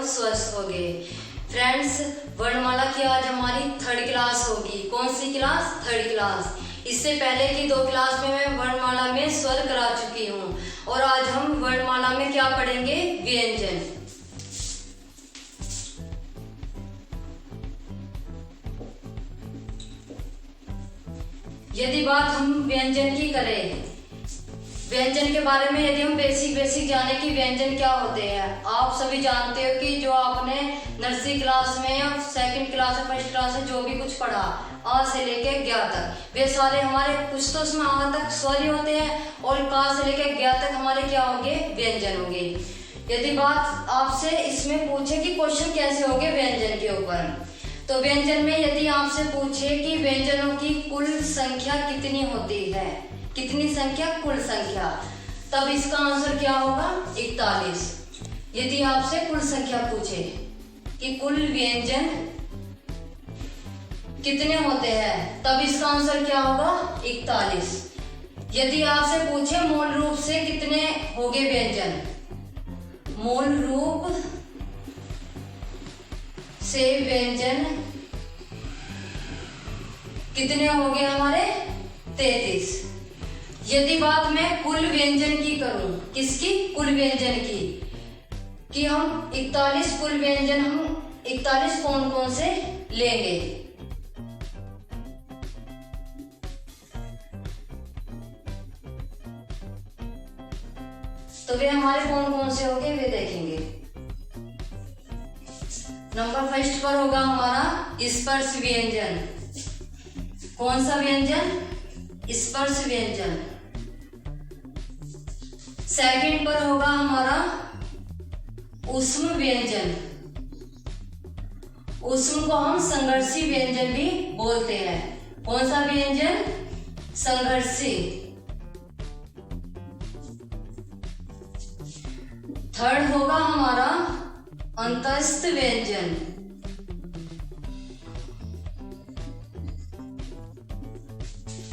एवं स्वस्थ होगे। फ्रेंड्स, वर्णमाला की आज हमारी थर्ड क्लास होगी। कौन सी क्लास? Third class. इससे पहले की 2 क्लास में मैं वर्णमाला में स्वर करा चुकी हूँ और आज हम वर्णमाला में क्या पढ़ेंगे? व्यंजन। यदि बात हम व्यंजन की करें, व्यंजन के बारे में यदि हम बेसिक जाने कि व्यंजन क्या होते हैं, आप सभी जानते हो कि जो आपने नर्सरी क्लास में या सेकंड क्लास या फर्स्ट क्लास में जो भी कुछ पढ़ा आ से लेके ज्ञ तक, वे सारे हमारे कुछ तो उसमें आ तक स्वर ही होते हैं और का से लेके ज्ञ तक हमारे क्या होंगे? व्यंजन होंगे। यदि बात आपसे इसमें पूछे कि क्वेश्चन कैसे होंगे व्यंजन के ऊपर, तो व्यंजन में यदि आपसे पूछे कि व्यंजनों की कुल संख्या कितनी होती है, कितनी संख्या? कुल संख्या, तब इसका आंसर क्या होगा? 41। यदि आपसे कुल संख्या पूछे कि कुल व्यंजन कितने होते हैं, तब इसका आंसर क्या होगा? 41। यदि आपसे पूछे मूल रूप से कितने होंगे व्यंजन, मूल रूप से व्यंजन कितने हो गए हमारे? 33। यदि बात मैं कुल व्यंजन की करूं, किसकी? कुल व्यंजन की, कि हम 41 कुल व्यंजन हम 41 कौन कौन से लेंगे, तो वे हमारे कौन कौन से होंगे वे देखेंगे। नंबर फर्स्ट पर होगा हमारा स्पर्श व्यंजन। कौन सा व्यंजन? स्पर्श व्यंजन। सेकंड पर होगा हमारा ऊष्म व्यंजन। ऊष्म को हम संघर्षी व्यंजन भी बोलते हैं। कौन सा व्यंजन? संघर्षी। थर्ड होगा हमारा अंतस्थ व्यंजन।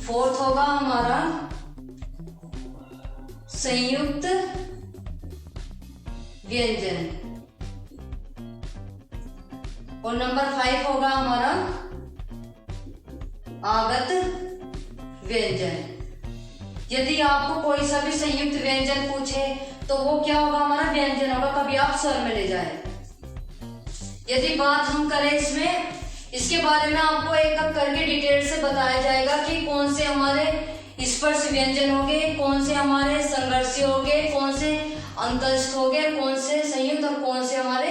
फोर्थ होगा हमारा संयुक्त व्यंजन और नंबर 5 होगा हमारा आगत व्यंजन। यदि आपको कोई सा भी संयुक्त व्यंजन पूछे तो वो क्या होगा? हमारा व्यंजन होगा, कभी आप स्वर में ले जाए। यदि बात हम करें इसमें, इसके बारे में आपको एक एक करके डिटेल से बताया जाएगा कि कौन से हमारे स्पर्श व्यंजन होंगे, कौन से हमारे संघर्षी होंगे, कौन से अंतस्थ होंगे, कौन से संयुक्त और कौन से हमारे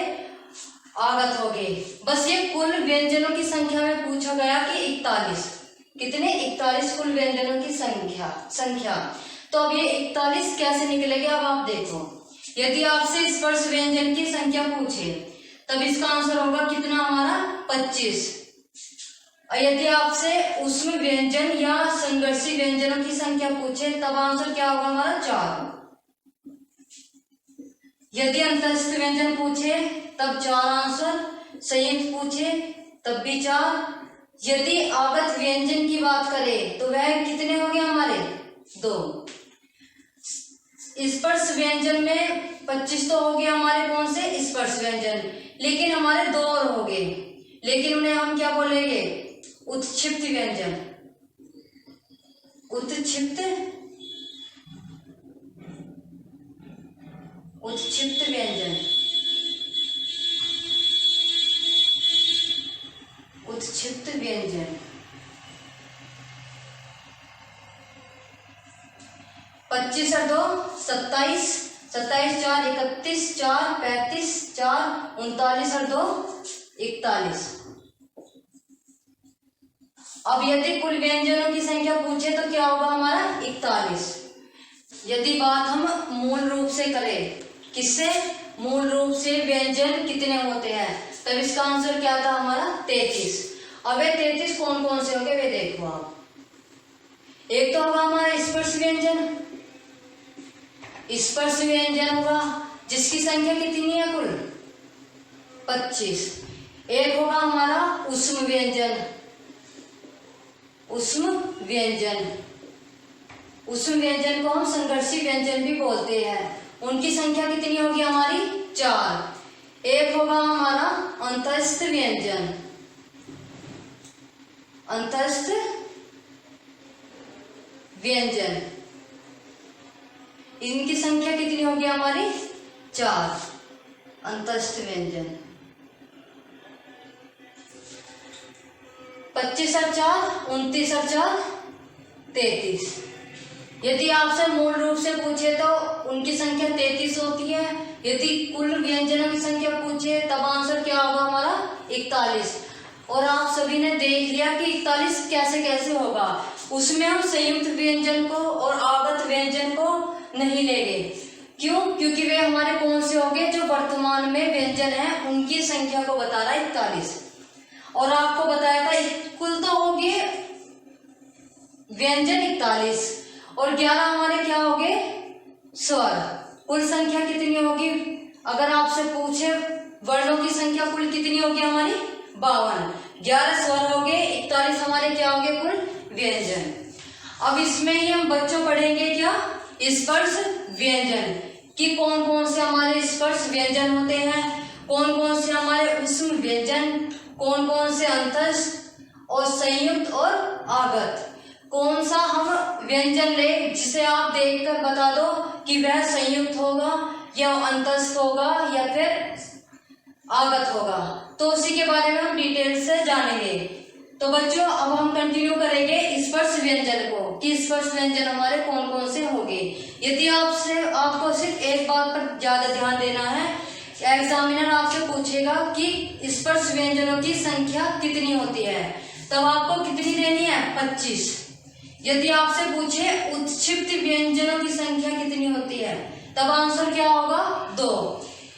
आगत होंगे। बस ये कुल व्यंजनों की संख्या में पूछा गया कि 41। कितने? 41 कुल व्यंजनों की संख्या। तो अब ये 41 कैसे निकलेगा, अब आप देखो। यदि आपसे स्पर्श व्यंजन की संख्या पूछे तब इसका आंसर होगा कितना हमारा? 25। और यदि आपसे ऊष्म व्यंजन या संघर्षी व्यंजनों की संख्या पूछे तब आंसर क्या होगा हमारा? 4। यदि अंतस्थ व्यंजन पूछे तब 4 आंसर, संयुक्त पूछे तब भी 4। यदि आगत व्यंजन की बात करें तो वह कितने हो गए हमारे? 2। स्पर्श व्यंजन में 25 तो हो गए हमारे कौन से? स्पर्श व्यंजन, लेकिन हमारे 2 और हो गए, लेकिन उन्हें हम क्या बोलेंगे? उत्क्षिप्त व्यंजन। उत्क्षिप्त व्यंजन। उत्क्षिप्त व्यंजन। 25 और 2 27, 27 4 31, 4 35, 4 39 और 2 41। अब यदि कुल व्यंजनों की संख्या पूछे तो क्या होगा हमारा? 41। यदि बात हम मूल रूप से करें, किससे? मूल रूप से व्यंजन कितने होते हैं, तब इसका आंसर क्या था हमारा? 33। अब 33 कौन कौन से होंगे वे देखो आप। एक तो होगा हमारा स्पर्श व्यंजन। स्पर्श व्यंजन होगा जिसकी संख्या कितनी है? कुल 25। एक होगा हमारा ऊष्म व्यंजन। ऊष्म व्यंजन को हम संघर्षी व्यंजन भी बोलते हैं। उनकी संख्या कितनी होगी हमारी? 4। एक होगा हमारा अंतस्थ व्यंजन, अंतस्थ व्यंजन, इनकी संख्या कितनी होगी हमारी? 4 अंतस्थ व्यंजन। 25 और 4 29 और 4 33। यदि आपसे मूल रूप से पूछे तो उनकी संख्या 33 होती है। यदि कुल व्यंजनों की संख्या पूछे तब आंसर क्या होगा हमारा? 41। और आप सभी ने देख लिया कि 41 कैसे कैसे होगा। उसमें हम संयुक्त व्यंजन को और आगत व्यंजन को नहीं लेंगे। क्यों? क्योंकि वे हमारे कौन से होंगे? जो वर्तमान में व्यंजन है उनकी संख्या को बता रहा है 41। और आपको बताया था कुल तो हो गए व्यंजन 41 और 11 हमारे क्या हो गए? स्वर। कुल संख्या कितनी होगी? अगर आपसे पूछे वर्णों की संख्या कुल कितनी होगी हमारी? 52। 11 स्वर हो गए, 41 हमारे क्या हो गए? कुल व्यंजन। अब इसमें ही हम बच्चों पढ़ेंगे क्या? स्पर्श व्यंजन कि कौन कौन से हमारे स्पर्श व्यंजन होते हैं, कौन कौन से हमारे ऊष्म व्यंजन, कौन कौन से अंतस्थ और संयुक्त और आगत। कौन सा हम व्यंजन ले जिसे आप देखकर बता दो कि वह संयुक्त होगा या अंतस्थ होगा या फिर आगत होगा। तो उसी के बारे में हम डिटेल से जानेंगे। तो बच्चों अब हम कंटिन्यू करेंगे स्पर्श व्यंजन को कि स्पर्श व्यंजन हमारे कौन कौन से होंगे। यदि आपको सिर्फ एक बात पर ज्यादा ध्यान देना है, एग्जामिनर आपसे पूछेगा कि स्पर्श व्यंजनों की संख्या कितनी होती है, तब आपको कितनी देनी है? 25। यदि आपसे पूछे उत्क्षिप्त व्यंजनों की संख्या कितनी होती है, तब आंसर क्या होगा? 2।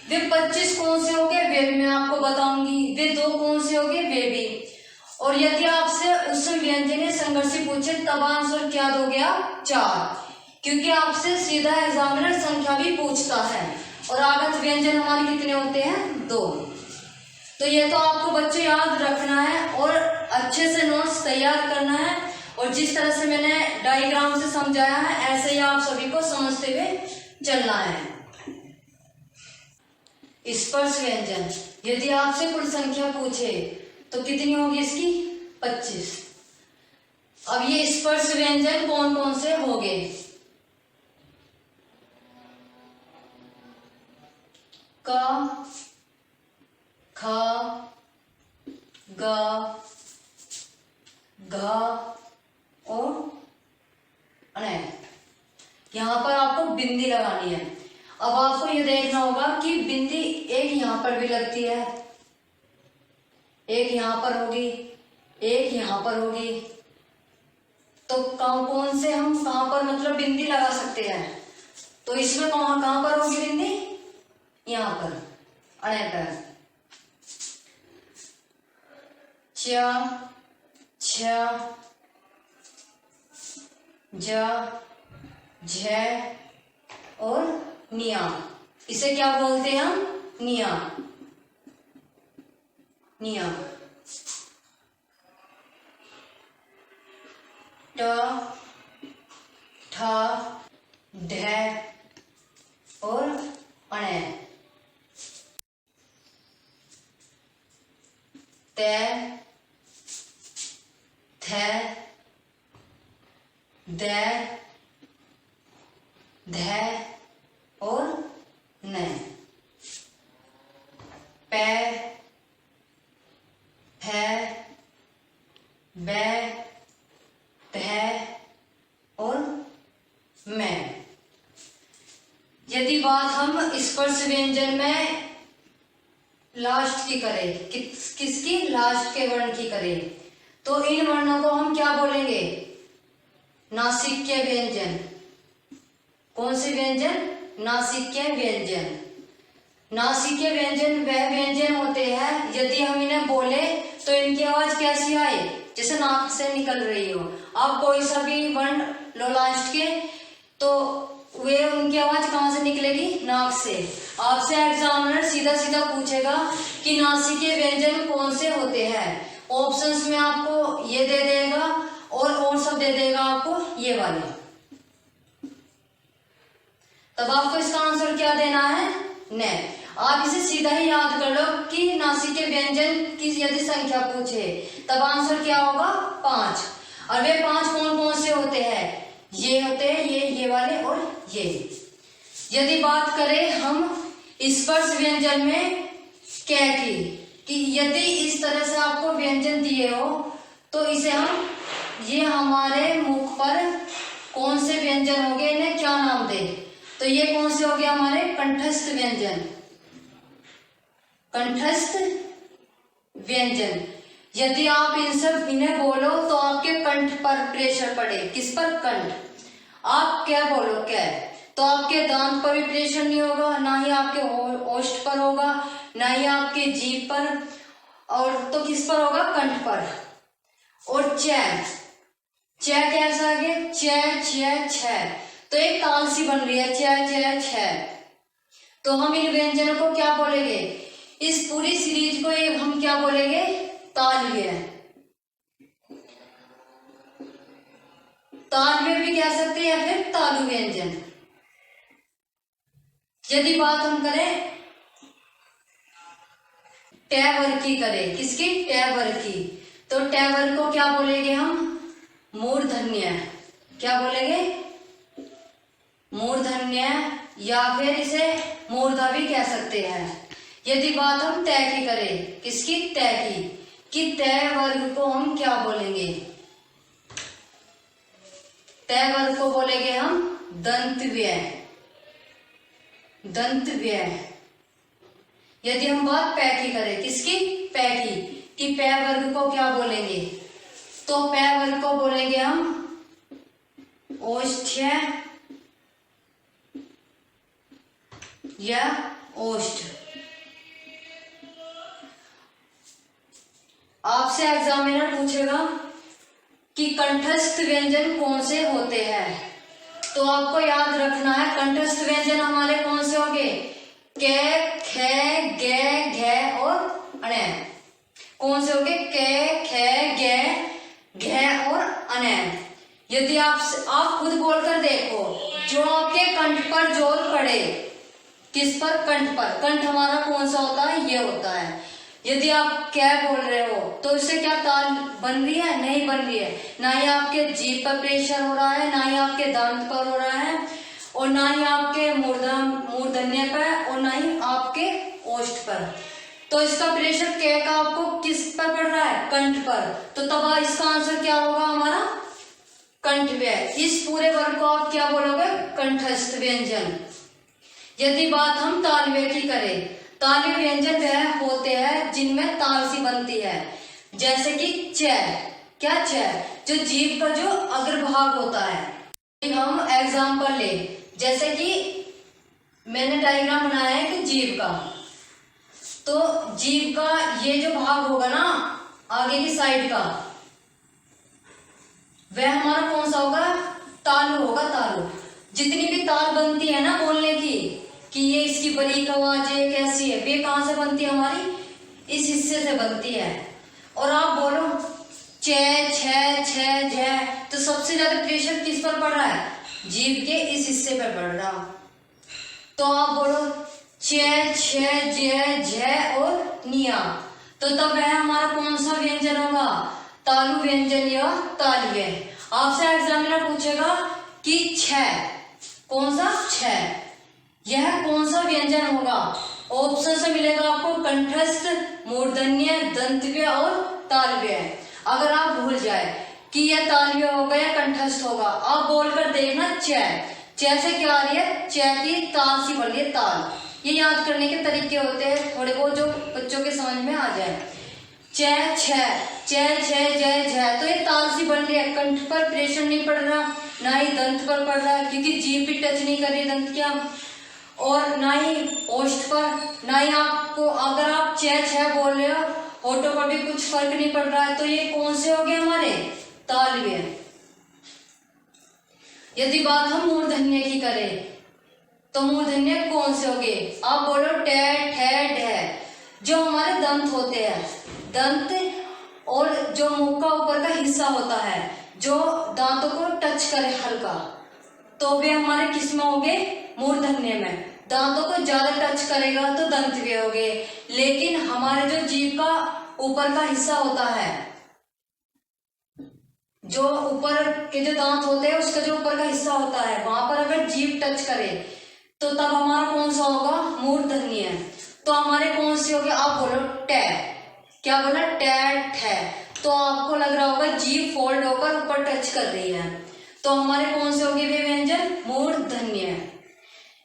वे 25 कौन से होंगे वे भी मैं आपको बताऊंगी, वे 2 कौन से होंगे वे भी। और यदि आपसे उस व्यंजन संघर्षी पूछे तब आंसर क्या दोगे आप? 4, क्योंकि आपसे सीधा एग्जामिनर संख्या भी पूछता है। और आगत व्यंजन हमारे कितने होते हैं? 2। तो ये तो आपको बच्चों याद रखना है और अच्छे से नोट्स तैयार करना है। और जिस तरह से मैंने डायग्राम से समझाया है ऐसे ही आप सभी को समझते हुए चलना है। स्पर्श व्यंजन यदि आपसे कुल संख्या पूछे तो कितनी होगी इसकी? 25। अब ये स्पर्श व्यंजन कौन कौन से होंगे? क, ख, ग, घ और अने। यहाँ पर आपको बिंदी लगानी है। अब आपको ये देखना होगा कि बिंदी एक यहाँ पर भी लगती है, एक यहाँ पर होगी, एक यहाँ पर होगी। तो कौन से हम कहाँ पर मतलब बिंदी लगा सकते हैं? तो इसमें कहाँ पर होगी बिंदी? यहाँ पर अणे पर। च, छ, ज, झ और निया। इसे क्या बोलते हैं हम? निया। निया। ट, ठ, ढ और अणे। ते, थे, दे, ध और न। पे, फे, बे, भे और मैं। यदि बात हम स्पर्श व्यंजन में लास्ट की करें, किसकी? लास्ट के वर्ण की करें, तो इन वर्णों को हम क्या बोलेंगे? नासिक्य व्यंजन। कौन से व्यंजन? नासिक्य व्यंजन। नासिक्य व्यंजन वह व्यंजन होते हैं यदि हम इन्हें बोले तो इनकी आवाज कैसी आए? जैसे नाक से निकल रही हो। आप कोई सा भी वर्ण लो लास्ट के तो वे उनकी आवाज कहां से निकलेगी? नाक से। आपसे एग्जामिनर सीधा सीधा पूछेगा कि नासिक्य व्यंजन कौन से होते हैं। ऑप्शंस में आपको ये दे देगा और सब दे देगा आपको ये वाले। तब आपको इसका आंसर क्या देना है? न। आप इसे सीधा ही याद कर समानार्थी के व्यंजन की यदि संख्या पूछे तब आंसर क्या होगा 5। और वे 5 कौन कौन से होते हैं? ये होते हैं ये वाले और ये। यदि बात करें हम स्पर्श व्यंजन में कै की, कि यदि इस तरह से आपको व्यंजन दिए हो तो इसे हम, ये हमारे मुख पर कौन से व्यंजन हो गए, इन्हें क्या नाम दे? तो ये कौन से हो गए हमारे कंठस्थ व्यंजन। कंठस्थ व्यंजन। यदि आप इन्हें बोलो तो आपके कंठ पर प्रेशर पड़े। किस पर? कंठ। आप क्या बोलो क्या, तो आपके दांत पर भी प्रेशर नहीं होगा, ना ही आपके ओष्ठ पर होगा, ना ही आपके जीभ पर, और तो किस पर होगा? कंठ पर। और च कैसा आगे? छ। तो एक ताल सी बन रही है छ। तो हम इन व्यंजनों को क्या बोलेंगे? इस पूरी सीरीज को हम क्या बोलेंगे? तालव्य। तालव्य भी कह सकते हैं या फिर तालु व्यंजन। यदि बात हम करें ट वर्ग की करें, किसकी? ट वर्ग की, तो ट वर्ग को क्या बोलेंगे हम? मूर्धन्य। क्या बोलेंगे? मूर्धन्य, या फिर इसे मूर्धा भी कह सकते हैं। यदि बात हम ट की करें, किसकी? ट की, कि ट वर्ग को हम क्या बोलेंगे? ट वर्ग को बोलेंगे हम दंतव्यय। दंतव्यय। यदि हम बात प की करें, किसकी? प की, कि प वर्ग को क्या बोलेंगे? तो प वर्ग को बोलेंगे हम ओष्ठ्य या ओष्ठ। आपसे एग्जामिनर पूछेगा कि कंठस्थ व्यंजन कौन से होते हैं, तो आपको याद रखना है कंठस्थ व्यंजन हमारे कौन से होंगे? क, ख, ग, घ और अण। कौन से होंगे? क, ख, ग, घ और अण। यदि आप खुद बोलकर देखो, जो आपके कंठ पर जोर पड़े, किस पर? कंठ पर। कंठ हमारा कौन सा होता है? ये होता है। यदि आप क्या बोल रहे हो तो इससे क्या ताल बन रही है? नहीं बन रही है। ना ही आपके जीभ पर प्रेशर हो रहा है, ना ही आपके दांत पर हो रहा है, और ना ही आपके मूर्धन्य पर, और ना ही आपके ओष्ठ पर। तो इसका प्रेशर क्या का आपको किस पर पड़ रहा है? कंठ पर। तो तब इसका आंसर क्या होगा हमारा? कंठव्यय। इस पूरे वर्ग को आप क्या बोलोगे? कंठस्थ व्यंजन। यदि बात हम तालव्य की करें, तालव्य व्यंजन वह होते हैं जिनमें ताल सी बनती है, जैसे कि च। क्या? च, जो जीभ का जो अग्रभाग होता है। हम एग्जाम्पल ले, जैसे कि मैंने डायग्राम बनाया है कि जीभ का, तो जीभ का ये जो भाग होगा ना आगे की साइड का, वह हमारा कौन सा होगा? तालु होगा। तालु। जितनी भी ताल बनती है ना बोलने की, कि ये इसकी बारीक आवाज है कैसी है, वे कहां से बनती है? हमारी इस हिस्से से बनती है। और आप बोलो च, छ, छ, झ, तो सबसे ज्यादा प्रेशर किस पर पड़ रहा है? जीभ के इस हिस्से पर पड़ रहा। तो आप बोलो च, छ, ज, झ और निया, तो तब वह हमारा कौन सा व्यंजन होगा? तालु व्यंजन या तालव्य। आपसे एग्जामिनर पूछेगा कि छ, कौन सा? छ, यह कौन सा व्यंजन होगा? ऑप्शन से मिलेगा आपको कंठस्थ, मूर्धन्य, दंतव्य और तालव्य। अगर आप भूल जाए कि यह तालव्य होगा या कंठस्थ होगा, आप बोलकर देखना च से क्या आ रही है? च की ताल सी बन रही है, ताल। ये याद करने के तरीके होते हैं थोड़े बहुत जो बच्चों के समझ में आ जाए। च, छ, ज, झ, तो ये ताल सी बन रही है। कंठ पर प्रेशर नहीं पड़ रहा, ना ही दंत पर पड़ रहा है, क्योंकि जीभ भी टच नहीं कर रही दंत क्या, और ना ही ओष्ठ पर, ना ही आपको, अगर आप छ बोल रहे हो, होठों पर भी कुछ फर्क नहीं पड़ रहा है। तो ये कौन से हो गए हमारे? तालव्य। यदि बात हम मूर्धन्य की करें, तो मूर्धन्य कौन से हो गए? आप बोलो ट, ठ, ढ, जो हमारे दंत होते हैं, दंत, और जो मुंह का ऊपर का हिस्सा होता है, जो दांतों को टच करे हल्का, तो वे हमारे किस में हो गए? मूर्धन्य में। दांतों को ज्यादा टच करेगा तो दंतव्यय हो गए। लेकिन हमारे जो जीभ का ऊपर का हिस्सा होता है, जो ऊपर के जो दांत होते हैं उसका जो ऊपर का हिस्सा होता है, वहां पर अगर जीभ टच करे तो तब हमारा कौन सा होगा, मूर्धन्य। तो हमारे कौन से हो गए, आप बोलो टे, क्या बोला, टैट है। तो आपको लग रहा होगा जीभ फोल्ड होकर ऊपर टच कर रही है, तो हमारे कौन से हो गए वे व्यंजन, मूर्धन्य।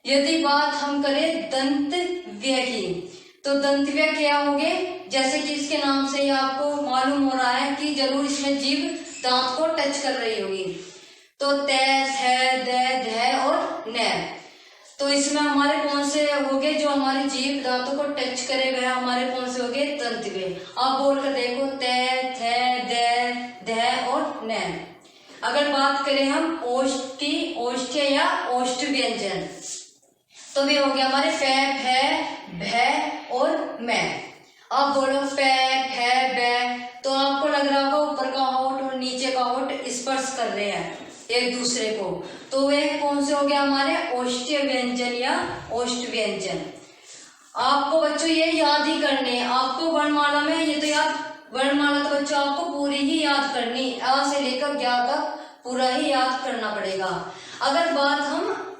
यदि बात हम करें दंतव्यय की, तो दंतव्यय क्या हो गए, जैसे कि इसके नाम से ही आपको मालूम हो रहा है कि जरूर इसमें जीभ दांत को टच कर रही होगी। तो ते, थे, दे, ध और न। तो इसमें हमारे कौन से हो गए, जो हमारी जीभ दांतों को टच करे वह हमारे कौन से हो गए, दंतव्यय। आप बोलकर देखो, ते, थे, दे, ध और न। अगर बात करें हम ओष्ठी, ओष्ठ्य या ओष्ठ व्यंजन, तो वे हो गया हमारे फे, फे, भे और मैं। आप बोलो पे, फे, बे, तो आपको लग रहा होगा ऊपर का होठ और नीचे का होठ स्पर्श कर रहे हैं एक दूसरे को, तो वे कौन से हो गया हमारे ओष्ठ्य व्यंजन या ओष्ठ व्यंजन। आपको बच्चों ये याद ही करने, आपको वर्णमाला में ये तो याद, वर्णमाला तो बच्चों आपको पूरी ही याद करनी, अ से लेकर ज्ञ तक पूरा ही याद करना पड़ेगा। अगर बात हम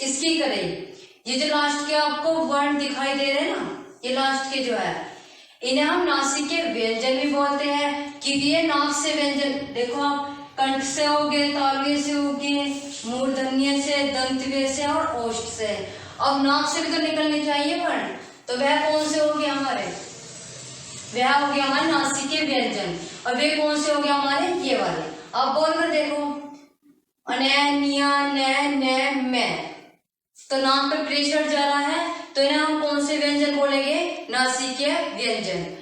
इसकी करें, ये जो लास्ट के आपको वर्ण दिखाई दे रहे हैं ना, ये लास्ट के जो है, इन्हें हम नासिक के व्यंजन भी बोलते हैं। कि ये नाक से व्यंजन, देखो आप, कंठ से हो गए, तालव्य से हो गए, मूर्धन्य से, दंतव्यय से और ओष्ठ से। अब नाक से भी तो निकलने चाहिए वर्ण, तो वह कौन से हो गए हमारे, वह हो गया हमारे नासिक के व्यंजन। और वे कौन से हो गए हमारे, ये वाले। अब बोल कर देखो, अने, निया, ने, ने, मैं, तो नाक पे प्रेशर जा रहा है, तो इन्हें हम कौन से व्यंजन बोलेंगे, नासिकीय व्यंजन।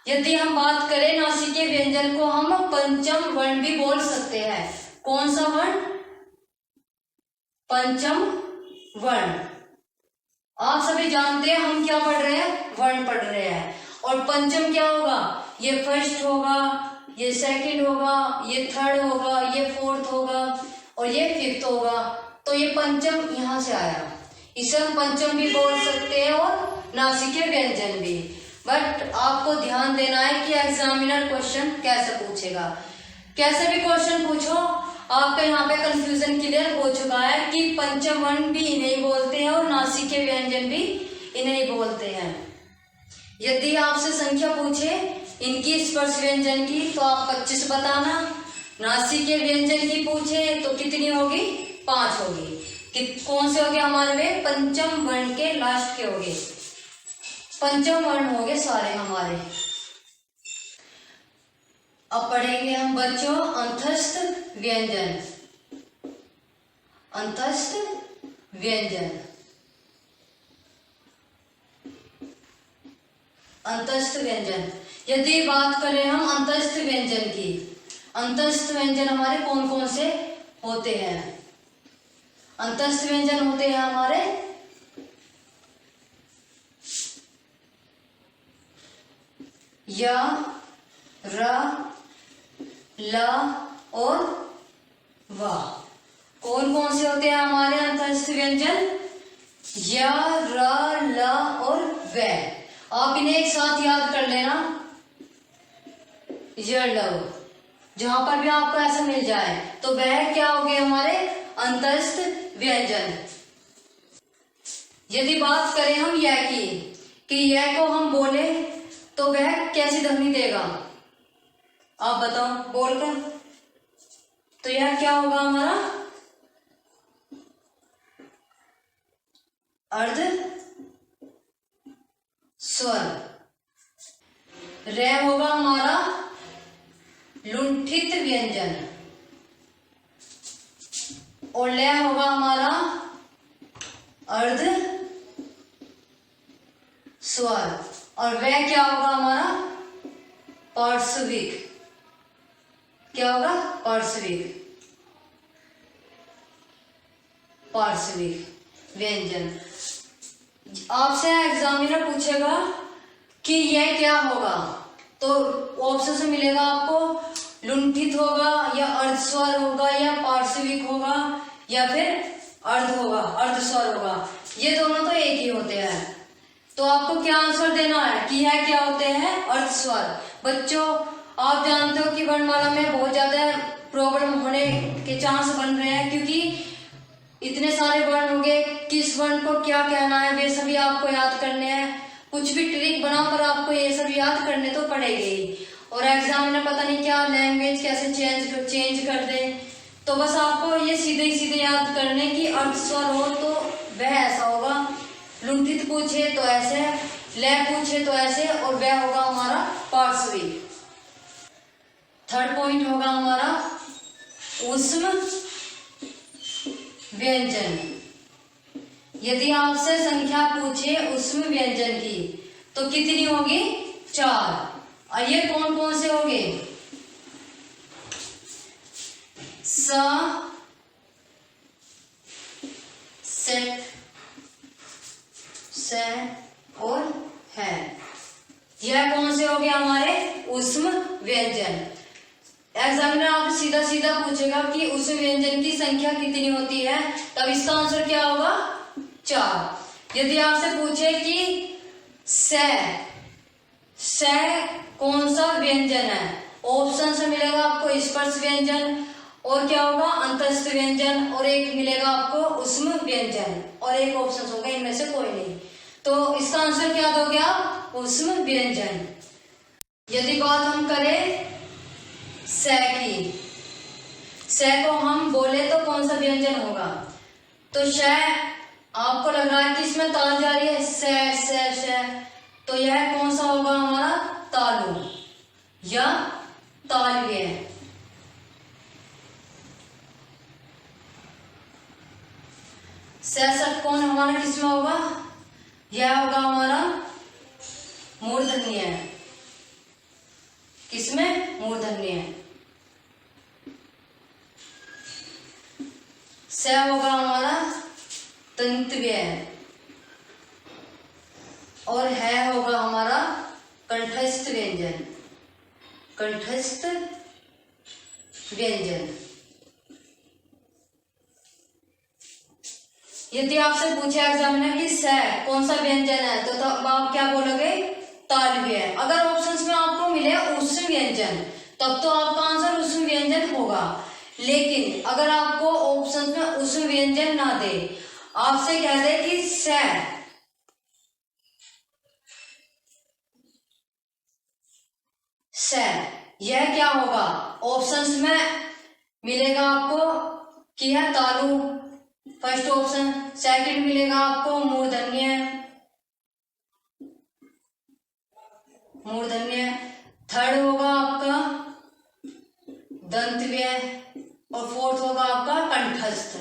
यदि हम बात करें नासिकीय व्यंजन को हम पंचम वर्ण भी बोल सकते हैं। कौन सा वर्ण, पंचम वर्ण। आप सभी जानते हैं हम क्या पढ़ रहे हैं, वर्ण पढ़ रहे हैं। और पंचम क्या होगा, ये फर्स्ट होगा, ये सेकंड होगा, ये थर्ड होगा, ये फोर्थ होगा और ये फिफ्थ होगा। तो ये पंचम यहां से आया, इसे हम पंचम भी बोल सकते हैं और नासिकीय व्यंजन भी। बट आपको ध्यान देना है कि एग्जामिनर क्वेश्चन कैसे पूछेगा। कैसे भी क्वेश्चन पूछो, आपका यहाँ पे कंफ्यूजन क्लियर हो चुका है कि पंचम वर्ण भी इन्हें बोलते हैं और नासिकीय व्यंजन भी इन्हें बोलते हैं। यदि आपसे संख्या पूछे इनकी स्पर्श व्यंजन की, तो आप 25 बताना। नासिकीय व्यंजन की पूछे तो कितनी होगी, 5 होगी। कि कौन से हो गए हमारे वे, पंचम वर्ण के लास्ट के हो गए, पंचम वर्ण हो गए सारे हमारे। अब पढ़ेंगे हम बच्चों अंतस्थ व्यंजन। अंतस्थ व्यंजन, अंतस्थ व्यंजन। यदि बात करें हम अंतस्थ व्यंजन की, अंतस्थ व्यंजन हमारे कौन कौन से होते हैं। अंतस्थ व्यंजन होते हैं हमारे या, र, ल और व। कौन कौन से होते हैं हमारे अंतस्थ व्यंजन, या, र, ल और व। आप इन्हें एक साथ याद कर लेना, य, ल, जहां पर भी आपको ऐसा मिल जाए तो वह क्या हो गए हमारे अंतस्थ व्यंजन। यदि बात करें हम यह की, कि यह को हम बोले तो वह कैसी ध्वनि देगा, आप बताओ बोलकर। तो यह क्या होगा हमारा अर्ध स्वर। रे होगा हमारा लुंठित व्यंजन और ले होगा हमारा अर्ध स्वर। और वह क्या होगा हमारा पार्श्विक। क्या होगा, पार्श्विक, पार्श्विक व्यंजन। आपसे एग्जामिनर पूछेगा कि यह क्या होगा, तो ऑप्शन से मिलेगा आपको लुंठित होगा या अर्धस्वर होगा या पार्श्विक होगा या फिर अर्ध होगा, अर्धस्वर होगा। ये दोनों तो एक ही होते हैं। तो आपको क्या आंसर देना है कि यह क्या होते हैं, अर्धस्वर। बच्चों आप जानते हो कि वर्णमाला में बहुत ज्यादा प्रॉब्लम होने के चांस बन रहे हैं, क्योंकि इतने सारे वर्ण हो गए, किस वर्ण को क्या कहना है वे सभी आपको याद करने हैं। कुछ भी ट्रिक बनाकर आपको ये सब याद करने तो पड़ेंगे ही। और एग्जाम में पता नहीं क्या लैंग्वेज कैसे चेंज कर दे। तो बस आपको ये सीधे याद करने की अर्धस्वर हो तो वह ऐसा होगा, लुंठित पूछे तो ऐसे, लय पूछे तो ऐसे, और वह होगा हमारा पार्श्वी। थर्ड पॉइंट होगा हमारा ऊष्म व्यंजन। यदि आपसे संख्या पूछे ऊष्म व्यंजन की तो कितनी होगी, 4। और ये कौन कौन से होंगे, स, सेट, से और है। यह कौन से हो गए हमारे ऊष्म व्यंजन। एग्जामिनर आपसे सीधा पूछेगा कि ऊष्म व्यंजन की संख्या कितनी होती है, तब इसका आंसर क्या होगा, 4। यदि आपसे पूछे कि से कौन सा व्यंजन है, ऑप्शन से मिलेगा आपको स्पर्श व्यंजन, और क्या होगा अंतस्थ व्यंजन, और एक मिलेगा आपको ऊष्म व्यंजन, और एक ऑप्शन होगा इनमें से कोई नहीं। तो इसका आंसर क्या दोगे आप, ऊष्म व्यंजन। यदि बात हम करें से की, से को हम बोले तो कौन सा व्यंजन होगा, तो श आपको लग रहा है कि इसमें ताल जा रही है, से, तो यह कौन सा होगा हमारा, तालु या तालव्य। षटकोण हमारा किसमें होगा, यह होगा हमारा मूर्धन्य। किसमें, मूर्धन्य। स होगा हमारा तंतव्य, और है होगा हमारा कंठस्थ व्यंजन, कंठस्थ व्यंजन। यदि आपसे पूछे एग्जामिनर कि स कौन सा व्यंजन है, तो तब आप क्या बोलोगे, तालव्य। अगर ऑप्शंस में आपको मिले ऊष्म व्यंजन, तब तो आपका आंसर ऊष्म व्यंजन होगा। लेकिन अगर आपको ऑप्शंस में ऊष्म व्यंजन ना दे, आपसे कह दे कि से, यह क्या होगा, ऑप्शंस में मिलेगा आपको कि है तालु, फर्स्ट ऑप्शन। सेकंड मिलेगा आपको मूर्धन्य, थर्ड होगा आपका दंतव्य, और फोर्थ होगा आपका कंठस्थ।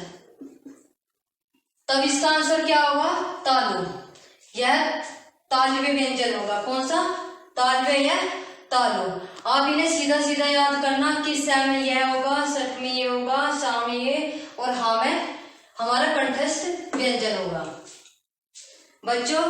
तब इसका आंसर क्या होगा, तालु। यह तालव्य व्यंजन होगा, कौन सा, तालव्य या तालु। आप इन्हें सीधा याद करना कि स में यह होगा, सट में ये होगा, सा में ये, और हा में हमारा कंठस्थ व्यंजन होगा। बच्चों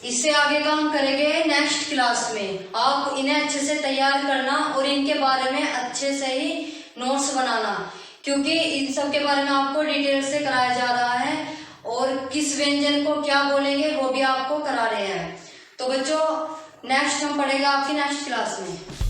इससे आगे का हम करेंगे नेक्स्ट क्लास में। आप इन्हें अच्छे से तैयार करना और इनके बारे में अच्छे से ही नोट्स बनाना, क्योंकि इन सब के बारे में आपको डिटेल से कराया जा रहा है, और किस व्यंजन को क्या बोलेंगे वो भी आपको करा रहे हैं। तो बच्चों नेक्स्ट हम पढ़ेगा आपकी नेक्स्ट क्लास में।